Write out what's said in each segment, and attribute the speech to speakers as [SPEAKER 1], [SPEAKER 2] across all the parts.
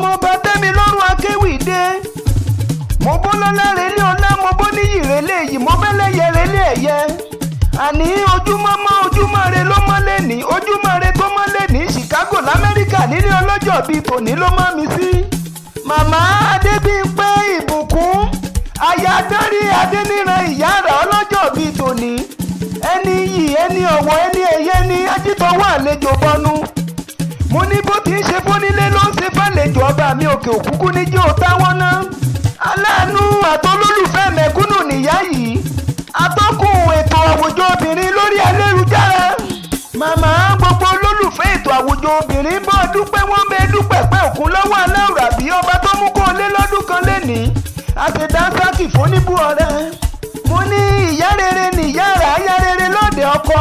[SPEAKER 1] ọmọọba tẹ́mi lọ́rùn akéwìdé mo bó lọ́lá relé ọlá mo bó níyì relé èyí mo bẹ́lẹ́yẹ relé ẹ̀yẹ àní ojúmọ́ re ló mọ́lẹ̀ ní ojúmọ́ re tó mọ́lẹ̀ ní Chicago l'Amẹ́ríkà nílé ọlọ́jọ́ bíi tòní ló mọ́ mi sí. màmá Adébímpé Ìbùkún aya Dárí Adéníran ìyára ọlọ́jọ́ bíi tòní ẹni yìí ẹni ọ̀wọ̀ ẹni ẹ̀yẹ ni ajítọ́wọ́ àlejò bọnu. mo ní bó ti ń ṣe fónílé ló ń ṣe fàlejò ọba mi òkè òkúkú níjó táwọn náà aláàánú àtolólùfẹ́ mẹ̀kúnnù nìyá yìí atọ́kùn ètò àwùjọ obìnrin lórí ayélujára. màmá gbogbo olólùfẹ́ ètò àwùjọ obìnrin bọ́ dúpẹ́ wọ́n bẹ dúpẹ́ pẹ́ òkun lọ́wọ́ aláwùrà bí ọba tó mú kó lé lọ́dún kan lénìí àṣedáńsákì fóníbù ọ̀rẹ́. mo ní ìyá rere nìyá rà áyá rere lóde ọkọ.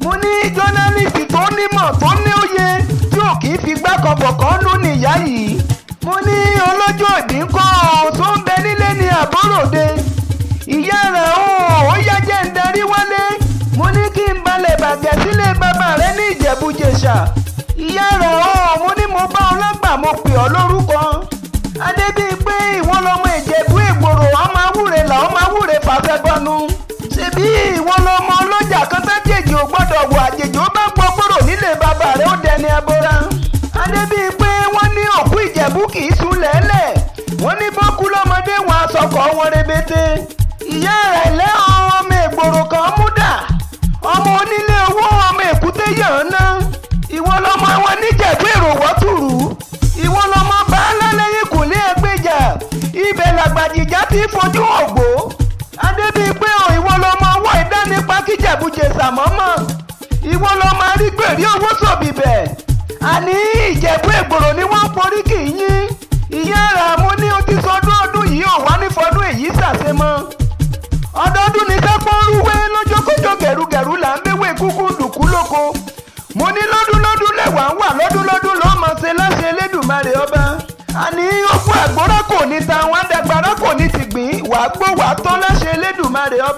[SPEAKER 1] mo ní jọ́nálìsì tó nímọ̀ tó ní òye tí ò kì í fi gbákanbọ̀kan nú nìyá yìí. mo ní ọlọ́jọ́ ìbí ńkọ́ tó ń bẹ nílé ní àbúròde. ìyá rẹ̀ ó yá jẹ́ ń darí wálé. mo ní kí n balẹ̀ bàgẹ́ sílé bàbá rẹ̀ ní Ìjẹ̀bú-Jẹ̀ṣà. ìyá rẹ̀ mo ní mo bá ọlọ́gbà mo pè ọ́ lórúkọ. Adébímpé ìwọ lọmọ Ìjẹ̀bú Ìgbòrò ọmọ awúre là ọmọ awúre fàfẹ́ bọnu. ṣebí ìwọ lọmọ ọlọ́jà kan tájèjì ò gbọ́dọ̀ wọ àjèjì ó bá gbọ́ gbòrò nílé bàbá rẹ̀ ó dẹni abora. Adébímpé wọ́n ní òkú Ìjẹ̀bú kì í sùn lẹ́lẹ̀ wọ́n ní bọ́kú lọ́mọdé wọn aṣọkọ̀ wọn rebete. ìyá rẹ̀ lẹ́ ọmọ Ìgbòrò kan mú dà ọmọ onílé owó ọmọ èkúté yàn ná. ìwọ lọmọ wọn níjẹ̀bú èrò wọ́tùrú ìwọ lọmọ baálá lẹ́yìn kùnlé ẹgbẹ́jà ibẹ̀ làgbàjìjà ti fojú ògbó. Adébímpé ìwọ lọmọ ọwọ́ ìdánipa kíjẹ̀bú-Jẹ̀ṣà mọ́mọ́ ìwọ lọmọ arígbèrí owó sòbìbẹ̀ àní Ìjẹ̀bú Ìgbòrò ni wọ́n porí kì í yín. ìyá rà mo ní o ti sọdún ọdún yìí ò wá ní fọdún èyí ṣàṣemọ́. ọdọọdún ní sẹ́pọ̀ rúwé lójókòjò gẹ̀rúgẹ̀rú là ń béwé kúkú dùkú lóko. mo ní lọ́dún lẹ́wà ń wà lọ́dún ló mọ̀ ṣe láṣẹ Elédùmarè ọba. àní okú àgbórá kò ní ta wọn dàgbàrá kò ní ti gbìn wàá gbó wàá tán láṣẹ Elédùmarè ọba.